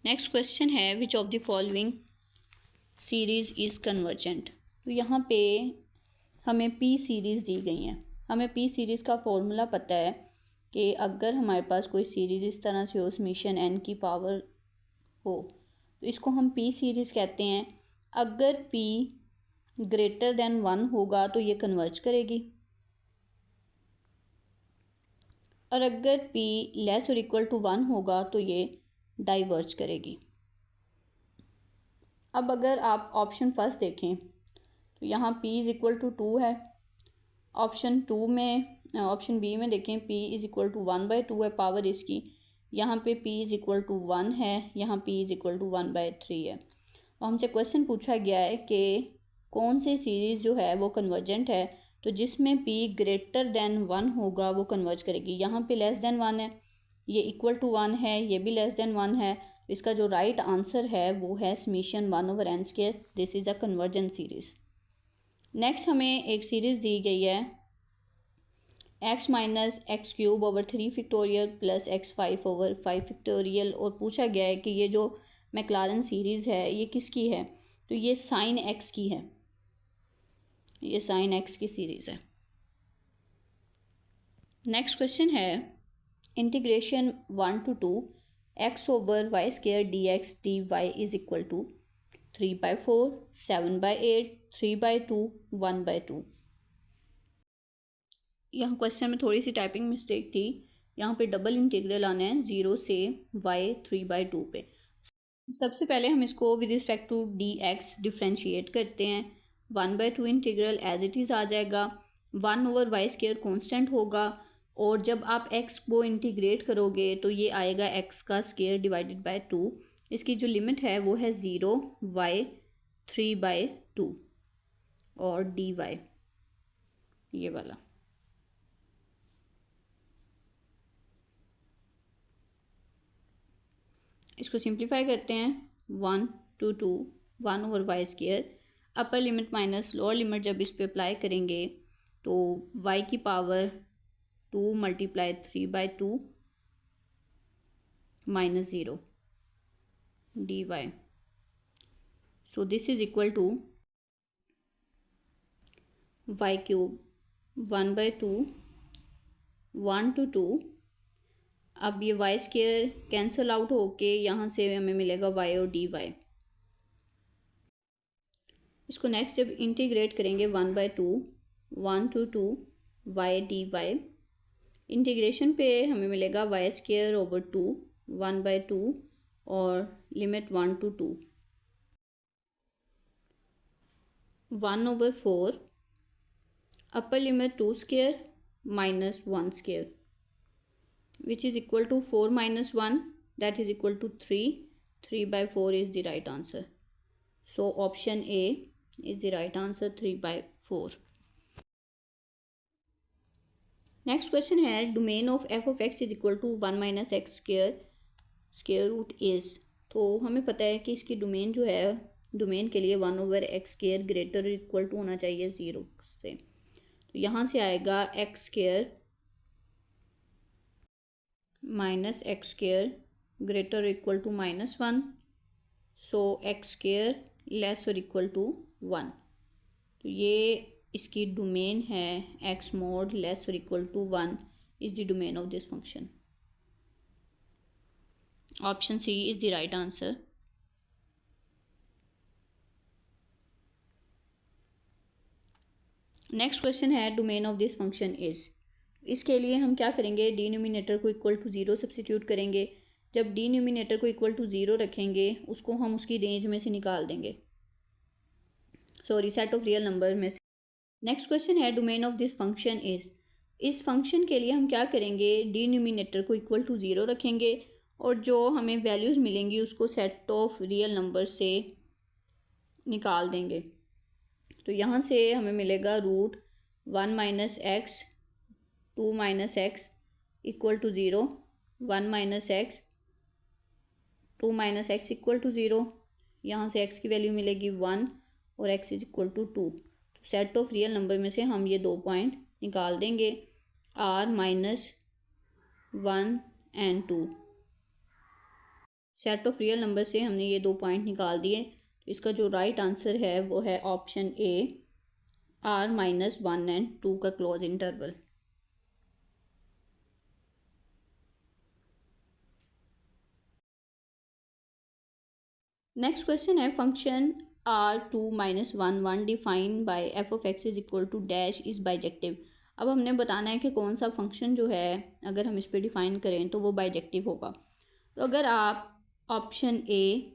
Next question है which of the following series is convergent. तो यहाँ पे हमें पी सीरीज़ दी गई हैं। हमें पी सीरीज़ का फॉर्मूला पता है कि अगर हमारे पास कोई सीरीज़ इस तरह से हो समीशन एन की पावर हो तो इसको हम पी सीरीज़ कहते हैं। अगर पी ग्रेटर देन 1 होगा तो ये कन्वर्ज करेगी, और अगर पी लेस और इक्वल टू 1 होगा तो ये डाइवर्ज करेगी। अब अगर आप ऑप्शन फर्स्ट देखें तो यहाँ p इज़ इक्वल टू 2 है। ऑप्शन बी में देखें p इज़ इक्वल टू 1/2 है पावर इसकी। यहाँ पे p इज़ इक्वल टू 1 है, यहाँ p इज़ इक्वल टू 1/3 है। और हमसे क्वेश्चन पूछा गया है कि कौन सी सीरीज़ जो है वो कन्वर्जेंट है, तो जिसमें p ग्रेटर देन 1 होगा वो कन्वर्ज करेगी। यहाँ पे लेस देन 1 है, ये इक्वल टू 1 है, ये भी लेस देन 1 है। इसका जो राइट आंसर है वो है summation 1/n²। This is a convergent series. Next हमें एक सीरीज़ दी गई है x minus x cube over 3 factorial plus x5 over 5 factorial, और पूछा गया है कि ये जो मैक्लारन सीरीज़ है ये किसकी है, तो ये साइन x की है, ये साइन x की सीरीज़ है। नेक्स्ट क्वेश्चन है integration 1 to 2 x over Y square D X D Y is equal to 3/4, 7/8, 3/2, 1/2। यहाँ क्वेश्चन में थोड़ी सी टाइपिंग मिस्टेक थी। यहाँ पे डबल इंटीग्रल आना है 0 से y 3/2 पे। सबसे पहले हम इसको with respect to D X differentiate करते हैं। 1/2 इंटीग्रल एज इट इज़ आ जाएगा। 1 ओवर वाई स्क्वायर कॉन्स्टेंट होगा, और जब आप x को इंटीग्रेट करोगे तो ये आएगा x का स्क्वायर डिवाइडेड बाय 2। इसकी जो लिमिट है वो है 0 y 3/2 और dy ये वाला। इसको सिंप्लीफाई करते हैं। 1 to 2 1 over Y square, upper limit minus lower limit जब इस पे अप्लाई करेंगे तो y की power 2 multiply 3/2 minus 0 dy। So this is equal to y cube 1/2 1 to 2। अब ये वाई स्क्वायर कैंसिल आउट होके यहाँ से हमें मिलेगा y और dy। इसको नेक्स्ट जब इंटीग्रेट करेंगे 1/2 1 to 2 y dy, इंटीग्रेशन पे हमें मिलेगा वाई स्क्वायर ओवर 2 1/2 और limit 1 to 2 1 over 4 upper limit 2 square minus 1 square which is equal to 4 minus 1 that is equal to 3। 3/4 is the right answer. So option A is the right answer, 3/4. Next question है domain of f of x is equal to 1 minus x square root is. तो हमें पता है कि इसकी domain जो है, domain के लिए 1 over x square greater equal to होना चाहिए 0 से। तो यहाँ से आएगा x square minus x square greater equal to -1, so x square less और इक्वल टू 1। तो ये इसकी डोमेन है x mod लेस और equal to 1 is the domain of this function. Option C is the right answer. Next question है domain of this function is. इसके लिए हम क्या करेंगे, डिनोमिनेटर को इक्वल टू 0 सब्सिट्यूट करेंगे। जब डिनोमिनेटर को इक्वल टू 0 रखेंगे उसको हम उसकी रेंज में से निकाल देंगे, sorry set of real number में से। नेक्स्ट क्वेश्चन है domain of this function is. इस फंक्शन के लिए हम क्या करेंगे, डिनोमिनेटर को इक्वल टू 0 रखेंगे और जो हमें वैल्यूज़ मिलेंगी उसको सेट ऑफ रियल नंबर से निकाल देंगे। तो यहाँ से हमें मिलेगा root 1 minus X 2 minus X equal to 0, 1 minus X 2 minus X equal to 0। यहाँ से x की वैल्यू मिलेगी 1 और x इज इक्वल टू 2। तो सेट ऑफ रियल नंबर में से हम ये 2 पॉइंट निकाल देंगे, r -1 and 2। Set of real number से हमने ये 2 पॉइंट निकाल दिए। तो इसका जो राइट आंसर है वो है ऑप्शन ए, R-1 एंड 2 का क्लोज इंटरवल। नेक्स्ट क्वेश्चन है function R2-1 define by F of X is equal to dash is bijective. अब हमने बताना है कि कौन सा फंक्शन जो है अगर हम इस पर डिफाइन करें तो वो बाइजेक्टिव होगा। तो अगर आप ऑप्शन ए,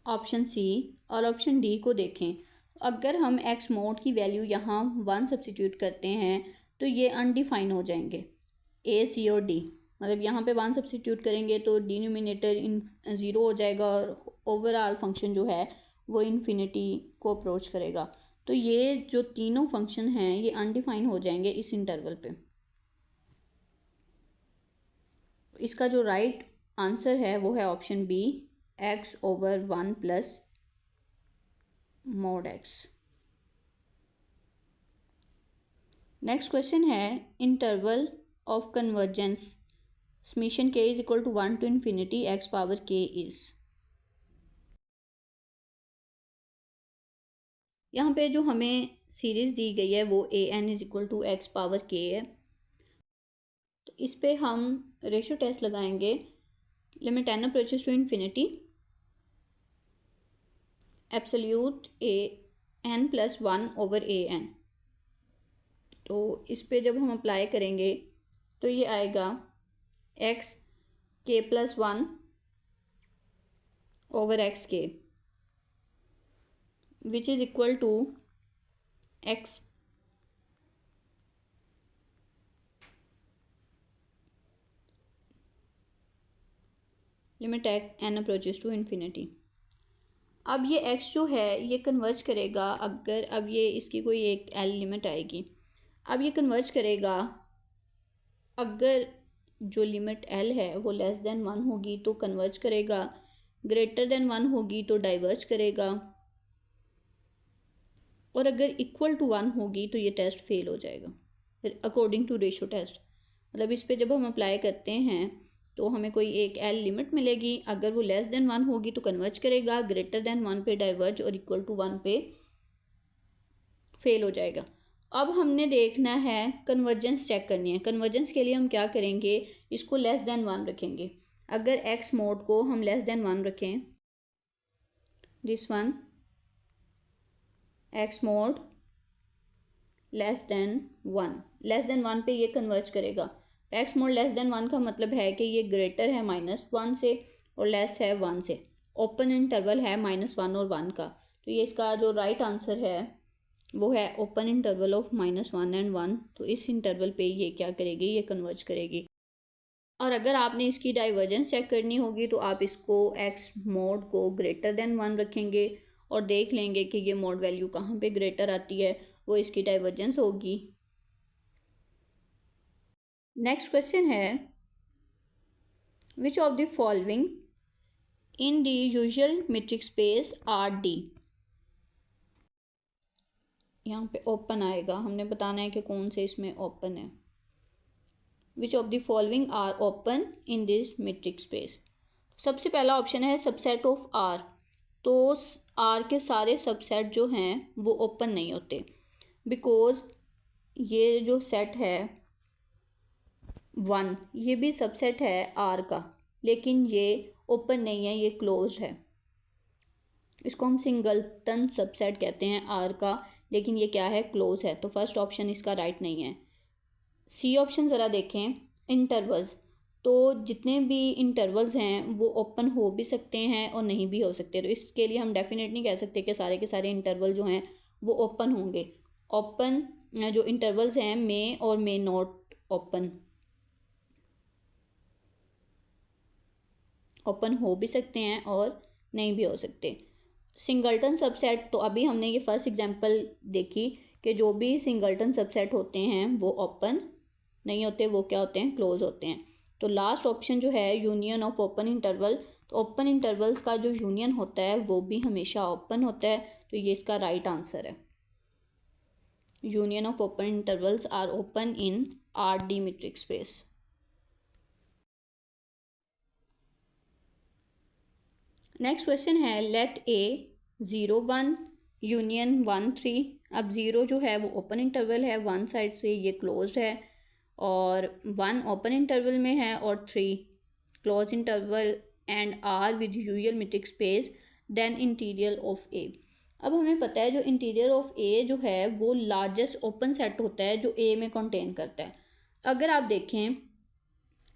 ऑप्शन सी और ऑप्शन डी को देखें, अगर हम एक्स मोड की वैल्यू यहाँ 1 सब्सिट्यूट करते हैं तो ये अनडिफाइन हो जाएंगे ए, सी और डी। मतलब यहाँ पे 1 सब्सिट्यूट करेंगे तो डिनोमिनेटर इन 0 हो जाएगा और ओवरऑल फंक्शन जो है वो इन्फिनिटी को अप्रोच करेगा। तो ये जो तीनों फंक्शन हैं ये अनडिफाइन हो जाएंगे इस इंटरवल पे। इसका जो राइट आंसर है वो है option B, x/1 plus mod x। Next question है interval of convergence summation k is equal to 1 to infinity x power k is. यहाँ पे जो हमें सीरीज दी गई है वो an is equal to x power k है। तो इस पे हम रेशो टेस्ट लगाएंगे। Limit n approaches to infinity absolute an plus 1 over an। तो इस पे जब हम अप्लाई करेंगे तो ये आएगा x k plus 1 over x के which is equal to x limit n approaches to infinity. अब ये x जो है ये कन्वर्ज करेगा, अगर अब ये इसकी कोई एक l लिमिट आएगी, अब ये कन्वर्ज करेगा अगर जो लिमिट l है वो लेस देन 1 होगी तो कन्वर्ज करेगा, ग्रेटर देन 1 होगी तो डाइवर्ज करेगा, और अगर इक्वल टू 1 होगी तो ये टेस्ट फेल हो जाएगा फिर अकॉर्डिंग टू रेशो टेस्ट। मतलब इस पे जब हम अप्लाई करते हैं तो हमें कोई एक l लिमिट मिलेगी, अगर वो लेस देन 1 होगी तो कन्वर्ज करेगा, ग्रेटर देन 1 पे डाइवर्ज और इक्वल टू 1 पे फेल हो जाएगा। अब हमने देखना है कन्वर्जेंस चेक करनी है। कन्वर्जेंस के लिए हम क्या करेंगे, इसको लेस देन 1 रखेंगे। अगर एक्स मोड को हम लेस देन 1 रखें, this one x mode less than 1, less than 1 पे ये कन्वर्ज करेगा। एक्स मोड लेस देन 1 का मतलब है कि ये ग्रेटर है -1 से और लेस है 1 से। ओपन इंटरवल है -1 और 1 का। तो ये इसका जो राइट आंसर है वो है ओपन इंटरवल ऑफ -1 एंड 1। तो इस इंटरवल पे ये क्या करेगी, ये कन्वर्ज करेगी। और अगर आपने इसकी डाइवर्जेंस चेक करनी होगी तो आप इसको एक्स मोड को ग्रेटर देन 1 रखेंगे और देख लेंगे कि ये मोड वैल्यू कहाँ पे ग्रेटर आती है, वो इसकी डाइवर्जेंस होगी। नेक्स्ट क्वेश्चन है which of the following in the usual metric space R D. यहाँ पे ओपन आएगा, हमने बताना है कि कौन से इसमें ओपन है। Which of the following are open in this metric space. सबसे पहला ऑप्शन है सबसेट ऑफ आर। तो आर के सारे सबसेट जो हैं वो ओपन नहीं होते, बिकॉज ये जो सेट है 1 ये भी सबसेट है आर का, लेकिन ये ओपन नहीं है, ये क्लोज है। इसको हम सिंगलटन सबसेट कहते हैं आर का, लेकिन ये क्या है, क्लोज है। तो फर्स्ट ऑप्शन इसका राइट नहीं है। सी ऑप्शन ज़रा देखें, इंटरवल्स। तो जितने भी इंटरवल्स हैं वो ओपन हो भी सकते हैं और नहीं भी हो सकते। तो इसके लिए हम डेफिनेट नहीं कह सकते कि सारे के सारे इंटरवल जो हैं वो ओपन होंगे। ओपन जो इंटरवल्स हैं मे और मे नॉट ओपन हो भी सकते हैं और नहीं भी हो सकते। सिंगल्टन सबसेट, तो अभी हमने ये फर्स्ट एग्जांपल देखी कि जो भी सिंगल्टन सबसेट होते हैं वो ओपन नहीं होते, वो क्या होते हैं, क्लोज होते हैं। तो लास्ट ऑप्शन जो है यूनियन ऑफ ओपन इंटरवल, तो ओपन इंटरवल्स का जो यूनियन होता है वो भी हमेशा ओपन होता है। तो ये इसका राइट आंसर है। Union of open intervals are open in R D metric space. Next question है लेट ए 0 1 यूनियन 1 3। अब 0 जो है वो ओपन इंटरवल है, 1 साइड से ये क्लोज्ड है, और 1 ओपन इंटरवल में है और 3 close interval, and R with usual metric space then interior of A. अब हमें पता है जो इंटीरियर ऑफ ए जो है वो लार्जेस्ट ओपन सेट होता है जो ए में कंटेन करता है। अगर आप देखें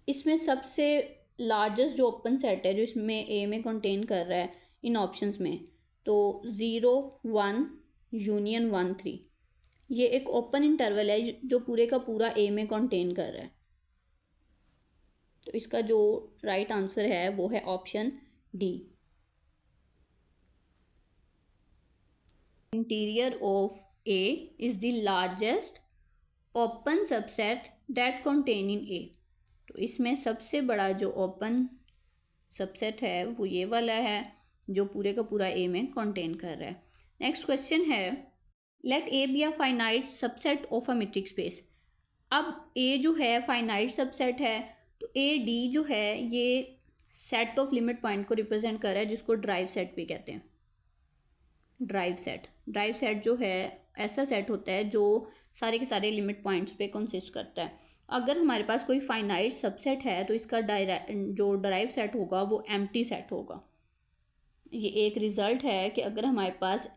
इसमें सबसे लार्जेस्ट जो ओपन सेट है जो इसमें ए में कंटेन कर रहा है इन ऑप्शंस में, तो 0 1 यूनियन 1 3, ये एक ओपन इंटरवल है जो पूरे का पूरा ए में कंटेन कर रहा है। तो इसका जो राइट आंसर है वो है option D. Interior of A is the largest open subset that contain in A. तो इसमें सबसे बड़ा जो ओपन सबसेट है वो ये वाला है जो पूरे का पूरा ए में कंटेन कर रहा है। नेक्स्ट क्वेश्चन है let A B a finite subset of a metric space. अब ए जो है फाइनाइट सबसेट है, तो ए डी जो है ये सेट ऑफ लिमिट पॉइंट को रिप्रेजेंट कर रहा है जिसको ड्राइव सेट भी कहते हैं। ड्राइव सेट जो है ऐसा सेट होता है जो सारे के सारे लिमिट पॉइंट्स पे कंसिस्ट करता है। अगर हमारे पास कोई फाइनाइट सबसेट है तो इसका जो ड्राइव सेट होगा वो एम्प्टी सेट होगा। ये एक रिज़ल्ट है कि अगर हमारे पास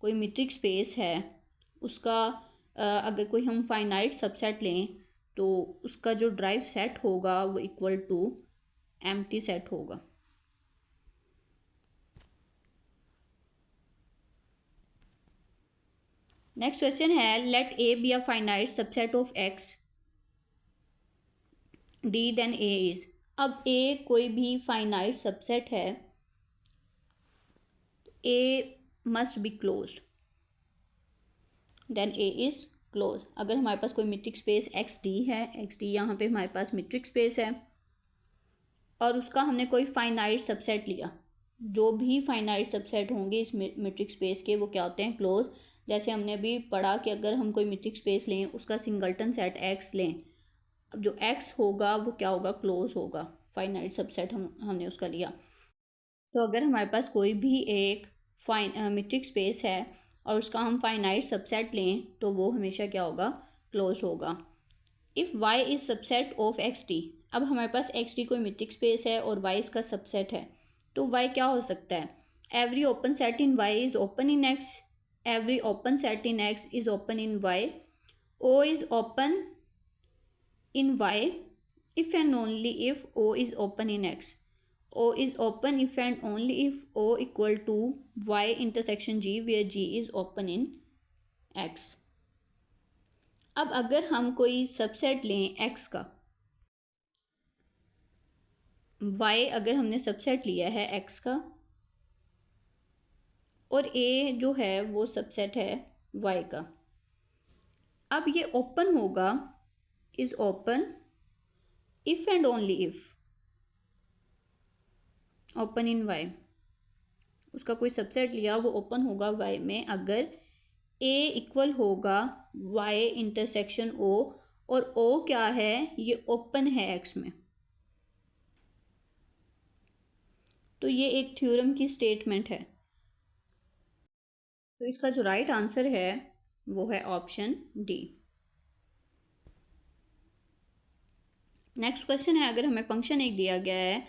कोई मीट्रिक स्पेस है उसका अगर कोई हम फाइनाइट सबसेट लें तो उसका जो ड्राइव सेट होगा वो इक्वल टू एम्प्टी सेट होगा। नेक्स्ट क्वेश्चन है let A B a finite subset of X D then A is. अब ए कोई भी फाइनाइट सबसेट है, A must be closed then A is close. अगर हमारे पास कोई मीट्रिक स्पेस एक्स डी है, एक्स डी यहाँ पे हमारे पास मीट्रिक स्पेस है और उसका हमने कोई फाइनाइट सबसेट लिया, जो भी फाइनाइट सबसेट होंगे इस मीट्रिक स्पेस के वो क्या होते हैं, क्लोज। जैसे हमने अभी पढ़ा कि अगर हम कोई मीट्रिक स्पेस लें उसका सिंगल्टन सेट एक्स लें, अब जो एक्स होगा वो क्या होगा, क्लोज होगा। फाइनाइट सबसेट हमने उसका लिया। तो अगर हमारे पास कोई भी एक मीट्रिक स्पेस है और उसका हम फाइनाइट सबसेट लें तो वो हमेशा क्या होगा, क्लोज होगा। If Y is subset of X D. अब हमारे पास एक्स डी कोई मीट्रिक स्पेस है और वाई इसका सबसेट है, तो वाई क्या हो सकता है, every open set in Y is open in X, every open set in X is open in Y, O is open in y if and only if O is open in X. O is open if and only if O equal to Y intersection G where G is open in X. अब अगर हम कोई subset लें X का, Y अगर हमने subset लिया है X का और A जो है वो सबसेट है Y का, अब ये ओपन होगा, is open if and only if open in Y. उसका कोई सबसेट लिया वो ओपन होगा वाई में अगर ए इक्वल होगा वाई इंटरसेक्शन ओ, और ओ क्या है, ये ओपन है एक्स में। तो ये एक थ्योरम की स्टेटमेंट है। तो इसका जो राइट आंसर है वो है ऑप्शन डी। नेक्स्ट क्वेश्चन है, अगर हमें फंक्शन एक दिया गया है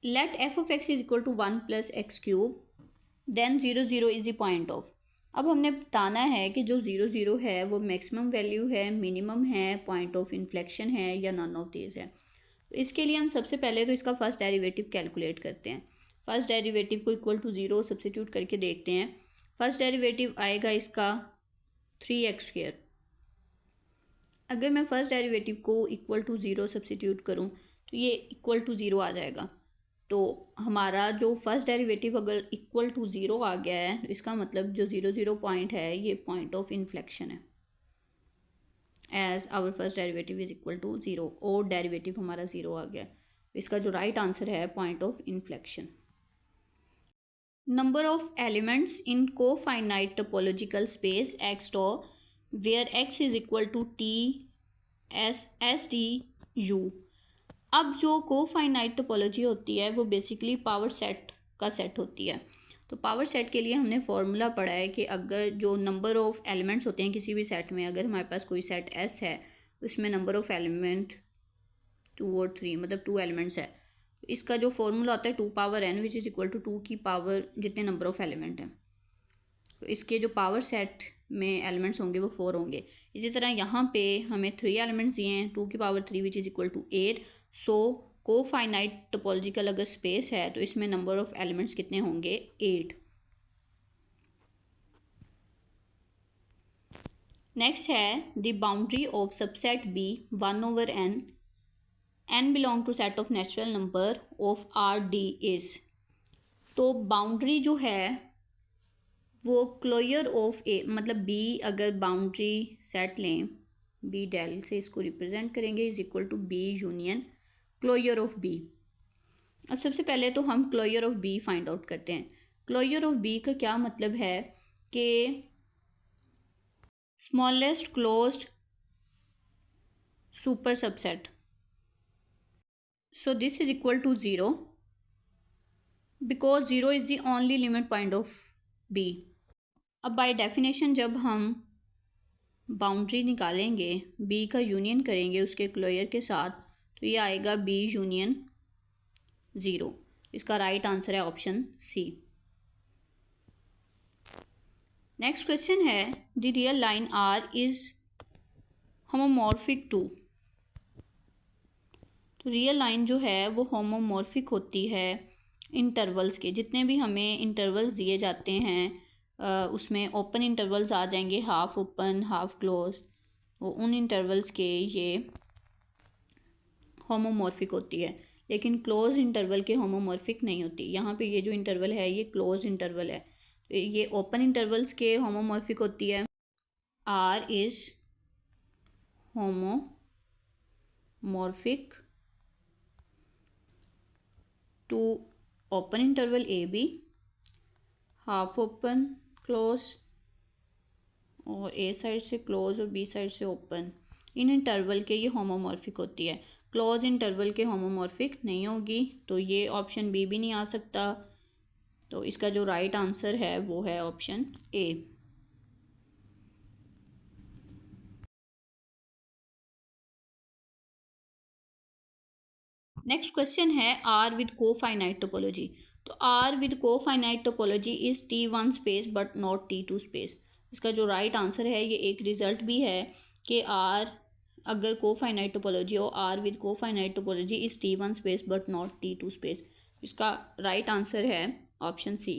let F of X is equal to 1 plus X cube then 0 0 is the point of. अब हमने बताना है कि जो 0 0 है वो मैक्सिमम वैल्यू है, मिनिमम है, पॉइंट ऑफ इन्फ्लेक्शन है या नॉन ऑफ दीज है। तो इसके लिए हम सबसे पहले तो इसका फर्स्ट डेरिवेटिव कैलकुलेट करते हैं। फर्स्ट डेरिवेटिव को इक्वल टू 0 सब्सिट्यूट करके देखते हैं। फर्स्ट डेरिवेटिव आएगा इसका 3x²। अगर मैं फर्स्ट डेरिवेटिव को इक्वल टू 0 सब्सिट्यूट करूं तो ये इक्वल टू 0 आ जाएगा। तो हमारा जो फर्स्ट डेरिवेटिव अगर इक्वल टू 0 आ गया है तो इसका मतलब जो 0 0 पॉइंट है ये पॉइंट ऑफ इन्फ्लेक्शन है, as our first derivative is equal to 0 और डेरिवेटिव हमारा 0 आ गया। तो इसका जो राइट आंसर है point of inflection. Number of elements in cofinite topological space X to where X is equal to T S T U. अब जो cofinite topology होती है वो बेसिकली पावर सेट का सेट होती है। तो पावर सेट के लिए हमने फॉर्मूला पढ़ा है कि अगर जो नंबर ऑफ़ एलिमेंट्स होते हैं किसी भी सेट में, अगर हमारे पास कोई सेट एस है उसमें नंबर ऑफ़ एलिमेंट 2 और 3 मतलब 2 एलिमेंट्स है, इसका जो फॉर्मूला होता है 2 power n which is equal to 2 की पावर जितने नंबर ऑफ़ एलिमेंट हैं। तो इसके जो पावर सेट में एलिमेंट्स होंगे वो 4 होंगे। इसी तरह यहाँ पे हमें 3 एलिमेंट्स दिए हैं 2 की power 3 which is equal to 8। So cofinite topological अगर स्पेस है तो इसमें नंबर ऑफ़ एलिमेंट्स कितने होंगे 8। नेक्स्ट है the boundary of subset B 1/n n belong to set of natural number of R D is. तो बाउंड्री जो है वो क्लोयर ऑफ ए मतलब बी, अगर बाउंड्री सेट लें बी डेल से इसको रिप्रेजेंट करेंगे is equal to B union closure of B. अब सबसे पहले तो हम closure of B find out करते हैं। क्लोयर ऑफ बी का क्या मतलब है कि smallest closed super subset, so this is equal to 0 because 0 is the only limit point of B। अब बाय डेफिनेशन जब हम बाउंड्री निकालेंगे B का यूनियन करेंगे उसके क्लोयर के साथ तो ये आएगा B यूनियन 0। इसका राइट आंसर है ऑप्शन सी। नेक्स्ट क्वेश्चन है the real line R is homeomorphic to. तो रियल लाइन जो है वो होमोमॉर्फिक होती है इंटरवल्स के, जितने भी हमें इंटरवल्स दिए जाते हैं उसमें ओपन इंटरवल्स आ जाएंगे, हाफ ओपन हाफ क्लोज, वो उन इंटरवल्स के ये होमोमॉर्फिक होती है। लेकिन क्लोज इंटरवल के होमोमॉर्फिक नहीं होती। यहाँ पे ये जो इंटरवल है ये क्लोज इंटरवल है, तो ये ओपन इंटरवल्स के होमोमॉर्फिक होती है। R is homeomorphic to open interval A B, half open close और ए साइड से क्लोज और बी साइड से ओपन, इन इंटरवल के ये होमोमॉर्फिक होती है। क्लोज इंटरवल के होमोमॉर्फिक नहीं होगी, तो ये ऑप्शन बी भी नहीं आ सकता। तो इसका जो राइट आंसर है वो है ऑप्शन ए। नेक्स्ट क्वेश्चन है आर विद कोफाइनाइट टोपोलॉजी। तो R with cofinite topology is T1 space but not T2 space. इसका जो राइट आंसर है, ये एक रिजल्ट भी है कि आर अगर कोफाइनाइट टोपोलॉजी हो, R with cofinite topology is T1 space but not T2 space. इसका राइट आंसर है ऑप्शन सी।